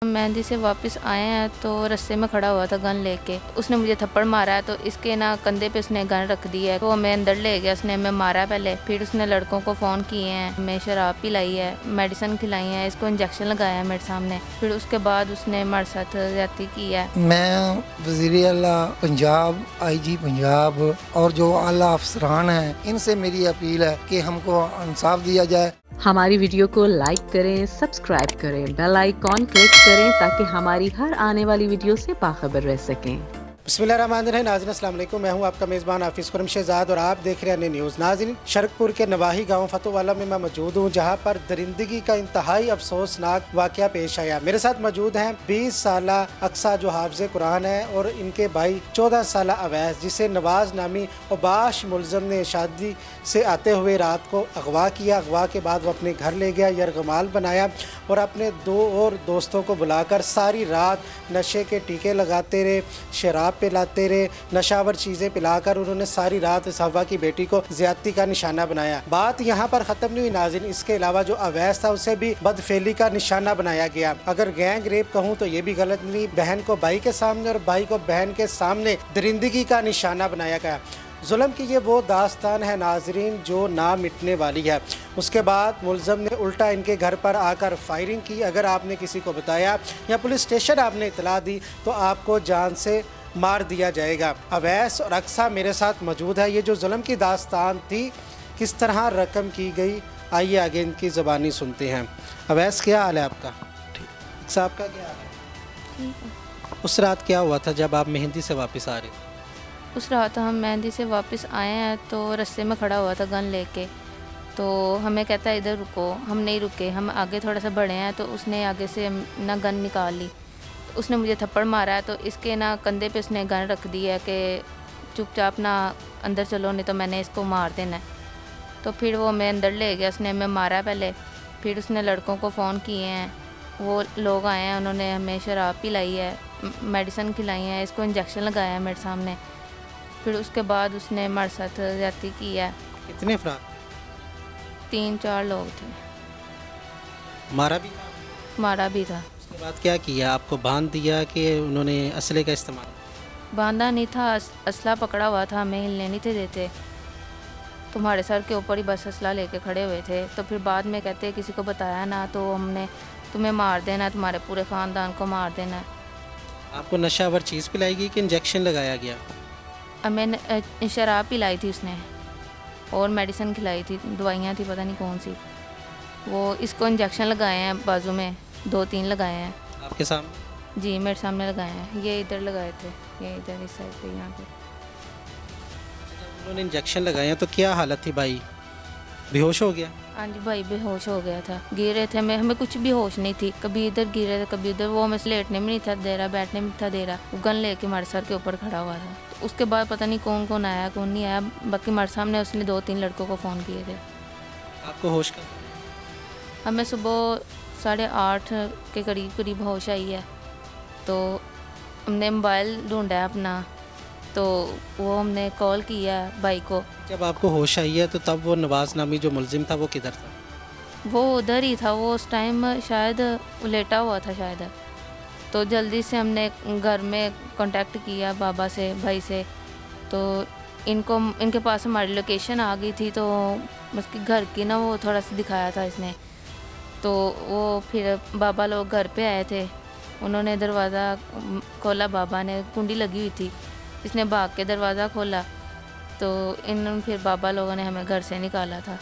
मेहंदी से वापस आए हैं तो रास्ते में खड़ा हुआ था गन लेके। उसने मुझे थप्पड़ मारा है तो इसके ना कंधे पे उसने गन रख दी है। तो हमें अंदर ले गया, उसने हमें मारा पहले। फिर उसने लड़कों को फ़ोन किए हैं, हमें शराब पिलाई है, मेडिसिन खिलाई है, इसको इंजेक्शन लगाया है मेरे सामने। फिर उसके बाद उसने हमारे साथ ज्यादती की है। मैं वज़ीर आला पंजाब, IG पंजाब और जो आला अफसरान हैं, इनसे मेरी अपील है कि हमको इंसाफ दिया जाए। हमारी वीडियो को लाइक करें, सब्सक्राइब करें, बेल आइकॉन क्लिक करें ताकि हमारी हर आने वाली वीडियो से बाखबर रह सकें। बिस्मिल्लाहिर्रहमानिर्रहीम। नाज़रीन अस्सलाम वालेकुम, मैं हूं आपका मेज़बान हाफिज़ खुरम शहजाद और आप देख रहे हैं न्यूज़। नाज़रीन, शरकपुर के नवाही गांव फतोवाला में मैं मौजूद हूं, जहां पर दरिंदगी का इंतहाई अफसोसनाक वाक़या पेश आया। मेरे साथ मौजूद हैं 20 साला अक्सा जो हाफ़िज़ कुरान है और इनके भाई 14 साला अवैस, जिसे नवाज नामी अबाश मुलज़म ने शादी से आते हुए रात को अगवा किया। अगवा के बाद वो अपने घर ले गया, यरगमाल बनाया और अपने दो और दोस्तों को बुलाकर सारी रात नशे के टीके लगाते रहे, शराब पिलाते रहे, नशावर चीज़ें पिलाकर उन्होंने सारी रात इस हवा की बेटी को ज़्यादती का निशाना बनाया। बात यहाँ पर ख़त्म नहीं हुई नाज़रीन, इसके अलावा जो अवैस था उसे भी बदफेली का निशाना बनाया गया। अगर गैंग रेप कहूँ तो ये भी गलत नहीं, बहन को भाई के सामने और भाई को बहन के सामने दरिंदगी का निशाना बनाया गया। जुल्म की ये वो दास्तान है नाजरीन जो ना मिटने वाली है। उसके बाद मुलज़म ने उल्टा इनके घर पर आकर फायरिंग की। अगर आपने किसी को बताया या पुलिस स्टेशन आपने इतला दी तो आपको जान से मार दिया जाएगा। अवैस और अक्सा मेरे साथ मौजूद है। ये जो जुल्म की दास्तान थी किस तरह रकम की गई, आइए आगे इनकी ज़बानी सुनते हैं। अवैस, क्या हाल है आपका? ठीक। अक्सा, आपका क्या हाल है? ठीक। उस रात क्या हुआ था जब आप मेहंदी से वापस आ रहे थे? उस रात हम मेहंदी से वापस आए हैं तो रास्ते में खड़ा हुआ था गन लेके। तो हमें कहता है इधर रुको, हम नहीं रुके, हम आगे थोड़ा सा बढ़े हैं तो उसने आगे से ना गन निकाल ली। तो उसने मुझे थप्पड़ मारा है तो इसके ना कंधे पे उसने गन रख दी है कि चुपचाप ना अंदर चलो नहीं तो मैंने इसको मार देना है। तो फिर वो हमें अंदर ले गया, उसने हमें मारा पहले। फिर उसने लड़कों को फ़ोन किए हैं, वो लोग आए हैं, उन्होंने हमें शराब पिलाई है, मेडिसिन खिलाई है, इसको इंजेक्शन लगाया है मेरे सामने। फिर उसके बाद उसने हमारे साथ ज्यादती की है। कितने अफराद? 3-4 लोग थे। मारा भी था? मारा भी था। उसके बाद क्या किया? आपको बांध दिया कि उन्होंने असले का इस्तेमाल? बांधा नहीं था, असला पकड़ा हुआ था, हमें हिलने नहीं थे देते। तुम्हारे सर के ऊपर ही बस असला लेके खड़े हुए थे। तो फिर बाद में कहते किसी को बताया ना तो हमने तुम्हें मार देना, तुम्हारे पूरे ख़ानदान को मार देना। आपको नशावर चीज़ पिलाएगी कि इंजेक्शन लगाया गया? हमें शराब पिलाई थी उसने और मेडिसिन खिलाई थी, दवाइयाँ थी पता नहीं कौन सी। वो इसको इंजेक्शन लगाए हैं बाजू में, 2-3 लगाए हैं। आपके सामने? जी, मेरे सामने लगाए हैं। ये इधर लगाए थे, ये इधर इस साइड पे, यहाँ पे। जब उन्होंने इंजेक्शन लगाए हैं तो क्या हालत थी भाई? बेहोश हो गया? हाँ जी, भाई बेहोश हो गया था, गिरे थे। हमें कुछ भी होश नहीं थी, कभी इधर गिरे थे कभी उधर। वो हमें लेटने में नहीं था दे रहा, बैठने में था दे रहा। वो गन लेके हमारे सर के ऊपर खड़ा हुआ था। तो उसके बाद पता नहीं कौन कौन आया कौन नहीं आया। बाकी हमारे सामने उसने 2-3 लड़कों को फ़ोन किए थे। आपको होश कब? हमें सुबह 8:30 के करीब होश आई है। तो हमने मोबाइल ढूंढा है अपना, तो वो हमने कॉल किया भाई को। जब आपको होश आई है तो तब वो नवाज नामी जो मुलजिम था वो किधर था? वो उधर ही था, वो उस टाइम शायद लेटा हुआ था शायद। तो जल्दी से हमने घर में कांटेक्ट किया बाबा से, भाई से। तो इनके पास हमारी लोकेशन आ गई थी, तो उसके घर की ना वो थोड़ा सा दिखाया था इसने। तो वो फिर बाबा लोग घर पे आए थे, उन्होंने दरवाज़ा खोला, बाबा ने, कुंडी लगी हुई थी, इसने भाग के दरवाज़ा खोला। तो फिर बाबा लोगों ने हमें घर से निकाला था।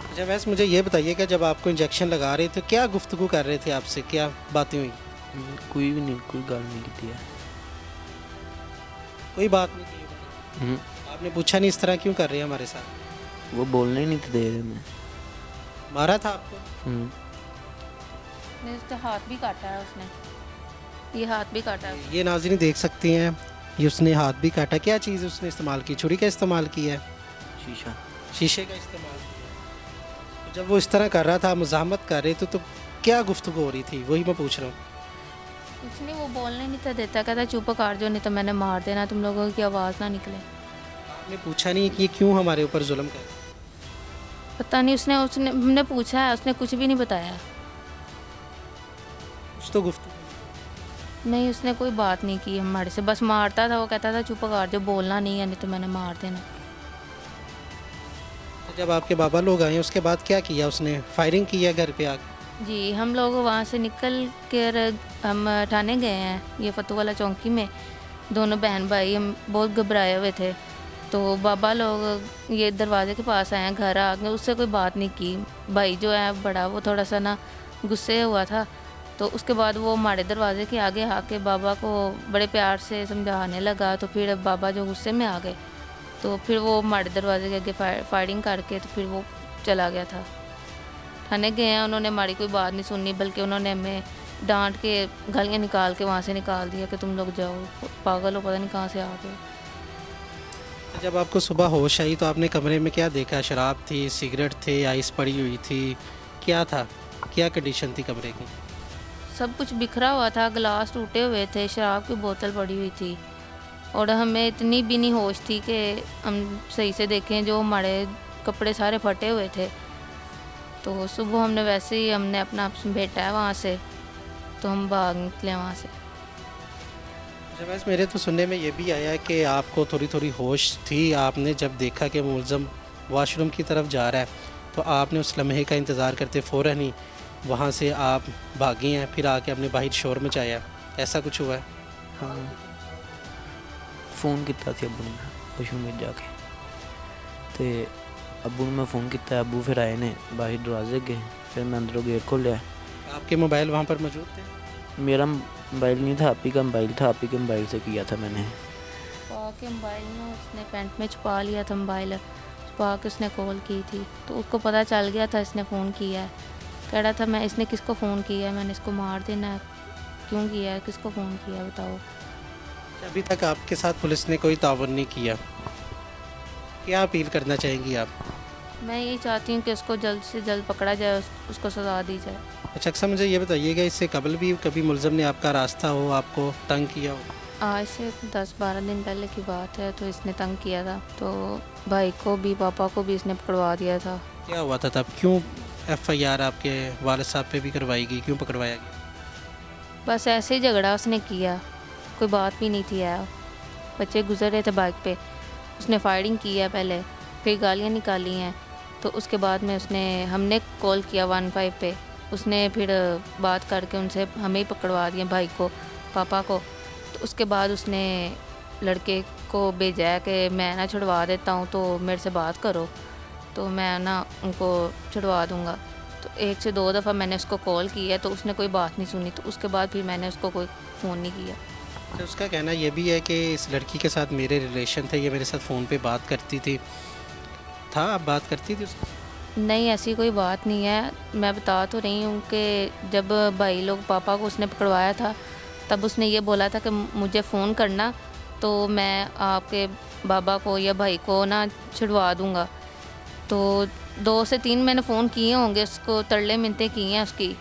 अच्छा वैसे मुझे ये बताइए कि जब आपको इंजेक्शन लगा रहे थे क्या गुफ्तगू कर रहे थे आपसे, क्या बातें हुई? कोई भी नहीं, कोई गल नहीं की है। कोई बात नहीं की? आपने पूछा नहीं इस तरह क्यों कर रहे हैं हमारे साथ? वो बोलने ही नहीं थे दे रहे। मैं मारा था आपको? मेरे तो हाथ भी काटा है उसने, ये हाथ भी काटा है। ये नाज़रीन देख सकती हैं, ये उसने हाथ भी काटा। क्या चीज़ उसने इस्तेमाल की? छुरी का इस्तेमाल किया है? शीशा, शीशे का इस्तेमाल किया। तो जब वो इस तरह कर रहा था, मुज़ाहमत कर रहे थे, तो क्या गुफ्तगू हो रही थी, वही मैं पूछ रहा हूँ। कुछ नहीं, वो बोलने नहीं था देता, कहता चुप कर जो नहीं तो मैंने मार देना, तुम लोगों की आवाज़ ना निकले। आपने पूछा नहीं कि ये क्यों हमारे ऊपर जुल्म कर? पता नहीं, उसने हमने पूछा है, उसने कुछ भी नहीं बताया। कुछ तो गुफ्तगू? नहीं, उसने कोई बात नहीं की हमारे से, बस मारता था। वो कहता था चुप कर, जो बोलना नहीं है, नहीं तो मैंने मार देना। तो जब आपके बाबा लोग आए उसके बाद क्या किया उसने? फायरिंग की है घर पे आके? जी, हम लोग वहाँ से निकल कर हम थाने गए हैं, ये फतूवाला चौकी में। दोनों बहन भाई हम बहुत घबराए हुए थे। तो बाबा लोग ये दरवाजे के पास आए हैं, घर आ गए, उससे कोई बात नहीं की। भाई जो है बड़ा, वो थोड़ा सा ना गुस्से हुआ था। तो उसके बाद वो हमारे दरवाजे के आगे आके बाबा को बड़े प्यार से समझाने लगा। तो फिर बाबा जो गुस्से में आ गए, तो फिर वो हमारे दरवाजे के आगे फायरिंग करके तो फिर वो चला गया था। थाने गए हैं, उन्होंने हमारी कोई बात नहीं सुनी, बल्कि उन्होंने हमें डांट के गालियाँ निकाल के वहाँ से निकाल दिया कि तुम लोग जाओ, पागल हो, पता नहीं कहाँ से आ गए। तो जब आपको सुबह होश आई तो आपने कमरे में क्या देखा? शराब थी, सिगरेट थे, आइस पड़ी हुई थी, क्या था? क्या कंडीशन थी कमरे की? सब कुछ बिखरा हुआ था, गिलास टूटे हुए थे, शराब की बोतल पड़ी हुई थी। और हमें इतनी भी नहीं होश थी कि हम सही से देखें। जो हमारे कपड़े सारे फटे हुए थे। तो सुबह हमने वैसे ही हमने अपना आप समेटा है वहाँ से, तो हम भाग निकले वहाँ से। जब ऐसे मेरे तो सुनने में ये भी आया कि आपको थोड़ी थोड़ी होश थी, आपने जब देखा कि मुलज़म वॉशरूम की तरफ जा रहा है तो आपने उस लम्हे का इंतज़ार करते फ़ौरन ही वहाँ से आप भागी हैं, फिर आके अपने बाहर शोर मचाया, ऐसा कुछ हुआ है? हाँ, फ़ोन किया था अबू ने वॉशरूम में जाके। तो अबू ने मैं फ़ोन किया, अबू फिर आए ने बाहर दरवाजे गए, फिर मैं अंदरों गेट खोलिया। आपके मोबाइल वहाँ पर मौजूद थे? मेरा मोबाइल नहीं था, आप ही का मोबाइल था, आप ही के मोबाइल से किया था मैंने। छुपा के मोबाइल में उसने पैंट में छुपा लिया था मोबाइल, छुपा के उसने कॉल की थी। तो उसको पता चल गया था इसने फ़ोन किया है। कह रहा था मैं, इसने किसको फ़ोन किया है, मैंने इसको मार देना है, क्यों किया है, किसको फ़ोन किया बताओ। अभी तक आपके साथ पुलिस ने कोई तावन नहीं किया, क्या अपील करना चाहेंगी आप? मैं यही चाहती हूँ कि उसको जल्द से जल्द पकड़ा जाए, उसको सज़ा दी जाए। अच्छा, अक्सर मुझे ये बताइएगा, इससे कबल भी कभी मुलज़म ने आपका रास्ता हो, आपको तंग किया हो? आज से 10-12 दिन पहले की बात है। तो इसने तंग किया था, तो भाई को भी पापा को भी इसने पकड़वा दिया था। क्या हुआ था तब? क्यों FIR आपके वालिद साहब पे भी करवाई गई, क्यों पकड़वाया गया? बस ऐसे ही झगड़ा उसने किया, कोई बात भी नहीं थी यार। बच्चे गुजर रहे थे बाइक पे, उसने फायरिंग की है पहले, फिर गालियाँ निकाली हैं। तो उसके बाद में हमने कॉल किया 15 पे, उसने फिर बात करके उनसे हमें ही पकड़वा दिया, भाई को, पापा को। तो उसके बाद उसने लड़के को भेजा है कि मैं ना छुड़वा देता हूँ, तो मेरे से बात करो, तो मैं ना उनको छुड़वा दूँगा। तो 1 से 2 दफ़ा मैंने उसको कॉल की है, तो उसने कोई बात नहीं सुनी। तो उसके बाद फिर मैंने उसको कोई फ़ोन नहीं किया। तो उसका कहना ये भी है कि इस लड़की के साथ मेरे रिलेशन थे, ये मेरे साथ फ़ोन पे बात करती थी, था आप बात करती थी उससे? नहीं, ऐसी कोई बात नहीं है। मैं बता तो रही हूँ कि जब भाई लोग, पापा को उसने पकड़वाया था, तब उसने ये बोला था कि मुझे फ़ोन करना, तो मैं आपके बाबा को या भाई को ना छुड़वा दूँगा। तो 2 से 3 मैंने फ़ोन किए होंगे उसको, तरले मिन्नतें की हैं उसकी,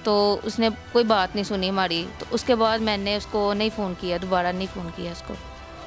तो उसने कोई बात नहीं सुनी हमारी। तो उसके बाद मैंने उसको नहीं फ़ोन किया, दोबारा नहीं फ़ोन किया उसको।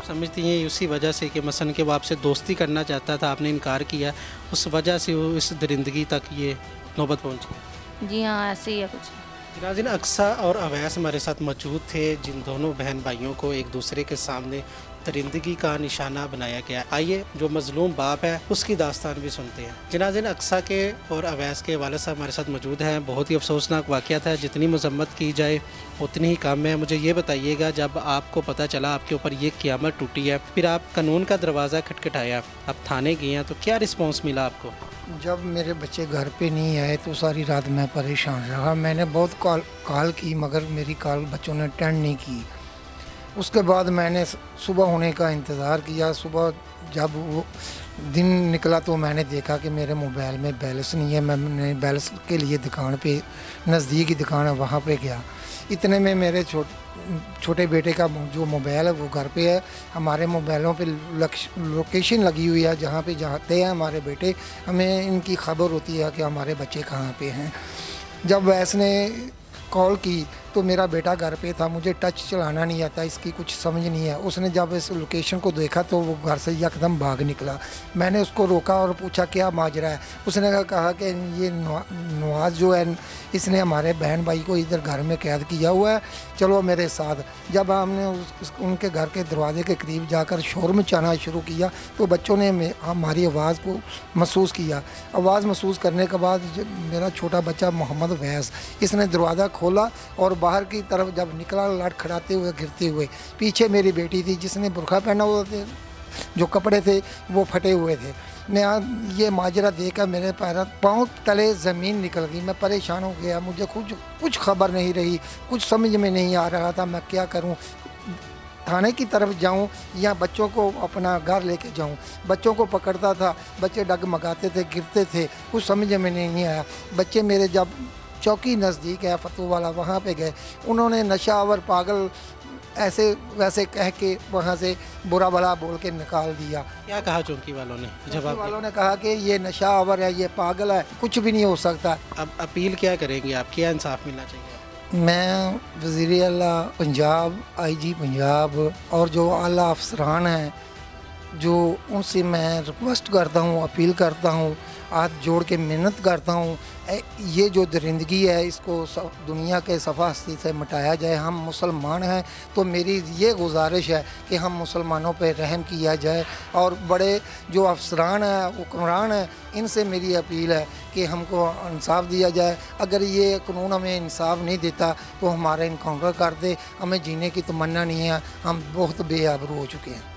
समझती हैं उसी वजह से कि मसलन कि वो आपसे दोस्ती करना चाहता था, आपने इनकार किया, उस वजह से वो इस दरिंदगी तक ये नौबत पहुंची? जी हाँ, ऐसे ही है कुछ। नाज़रीन, अक्सा और अवैस हमारे साथ मौजूद थे, जिन दोनों बहन भाइयों को एक दूसरे के सामने दरिंदगी का निशाना बनाया गया। आइए जो मजलूम बाप है उसकी दास्तान भी सुनते हैं। जनाज़रीन, अक्सा के और अवैस के वालिद साहब हमारे साथ मौजूद हैं। बहुत ही अफसोसनाक वाक़या था, जितनी मजम्मत की जाए उतनी ही कम है। मुझे ये बताइएगा, जब आपको पता चला आपके ऊपर ये क़यामत टूटी है, फिर आप कानून का दरवाज़ा खटखटाया, आप थाने गए हैं, तो क्या रिस्पॉन्स मिला आपको? जब मेरे बच्चे घर पे नहीं आए तो सारी रात मैं परेशान रहा। मैंने बहुत कॉल की, मगर मेरी कॉल बच्चों ने अटेंड नहीं की। उसके बाद मैंने सुबह होने का इंतज़ार किया। सुबह जब वो दिन निकला तो मैंने देखा कि मेरे मोबाइल में बैलेंस नहीं है। मैंने बैलेंस के लिए दुकान पे, नज़दीक की दुकान है, वहाँ पे गया। इतने में मेरे छोटे बेटे का जो मोबाइल है वो घर पे है। हमारे मोबाइलों पे लोकेशन लगी हुई है, जहाँ पे जाते हैं हमारे बेटे, हमें इनकी खबर होती है कि हमारे बच्चे कहाँ पे हैं। जब वैस ने कॉल की तो मेरा बेटा घर पे था, मुझे टच चलाना नहीं आता, इसकी कुछ समझ नहीं है। उसने जब इस लोकेशन को देखा तो वो घर से यकदम भाग निकला। मैंने उसको रोका और पूछा क्या माजरा है। उसने कहा कि ये नवाज जो है इसने हमारे बहन भाई को इधर घर में कैद किया हुआ है, चलो मेरे साथ। जब हमने उनके घर के दरवाजे के करीब जाकर शोर मचाना शुरू किया तो बच्चों ने हमारी आवाज़ को महसूस किया। आवाज़ महसूस करने के बाद मेरा छोटा बच्चा मोहम्मद वैस, इसने दरवाज़ा खोला और बाहर की तरफ जब निकला लड़खड़ाते हुए गिरते हुए, पीछे मेरी बेटी थी जिसने बुरखा पहना हुआ थे, जो कपड़े थे वो फटे हुए थे। मैं ये माजरा देखकर मेरे पाँव तले ज़मीन निकल गई। मैं परेशान हो गया, मुझे कुछ खबर नहीं रही, कुछ समझ में नहीं आ रहा था मैं क्या करूं, थाने की तरफ जाऊं या बच्चों को अपना घर लेके जाऊं। बच्चों को पकड़ता था, बच्चे डगमगाते थे, गिरते थे, कुछ समझ में नहीं आया। बच्चे मेरे जब चौकी नज़दीक है फतू वाला, वहाँ पे गए, उन्होंने नशावर पागल ऐसे वैसे कह के वहाँ से बुरा भला बोल के निकाल दिया। क्या कहा चौकी वालों ने? चौकी वालों ने कहा कि ये नशावर है, ये पागल है, कुछ भी नहीं हो सकता। अब अपील क्या करेंगे आप, क्या इंसाफ मिलना चाहिए? मैं वज़ीर आला पंजाब, IG पंजाब और जो आला अफसरान हैं, जो उनसे मैं रिक्वेस्ट करता हूँ, अपील करता हूँ, हाथ जोड़ के मिन्नत करता हूँ, ये जो दरिंदगी है इसको दुनिया के सफ़ा हस्ती से मिटाया जाए। हम मुसलमान हैं तो मेरी ये गुजारिश है कि हम मुसलमानों पर रहम किया जाए और बड़े जो अफसरान हैं, हुक्मरान हैं, इनसे मेरी अपील है कि हमको इंसाफ दिया जाए। अगर ये कानून हमें इंसाफ नहीं देता तो हमारा इनकाउंटर कर दे, हमें जीने की तमन्ना नहीं है, हम बहुत बेआबरू हो चुके हैं।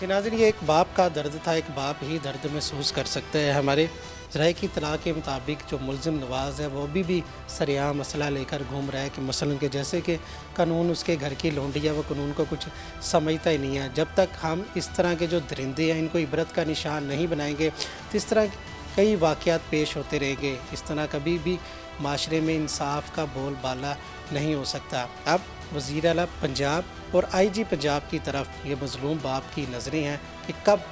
नाज़रीन, ये एक बाप का दर्द था, एक बाप ही दर्द महसूस कर सकते हैं। हमारे ज़राए की इत्तला के मुताबिक जो मुलज़िम नवाज़ है वो अभी भी सरेआम मसला लेकर घूम रहा है कि मसलन के जैसे कि कानून उसके घर की लोंडी है, वो कानून को कुछ समझता ही नहीं है। जब तक हम इस तरह के जो दरिंदे हैं इनको इबरत का निशान नहीं बनाएंगे तो इस तरह कई वाक़यात पेश होते रहेंगे। इस तरह कभी भी माशरे में इंसाफ का बोलबाला नहीं हो सकता। अब वज़ीर आला पंजाब और IG पंजाब की तरफ ये मज़लूम बाप की नज़रें हैं कि कब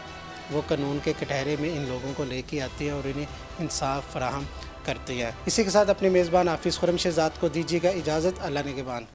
वो कानून के कटहरे में इन लोगों को लेके आते हैं और इन्हें इंसाफ फराहम करते हैं। इसी के साथ अपने मेज़बान हाफिज़ खुर्रम शहज़ाद को दीजिएगा इजाज़त। अल्लाह निगहबान।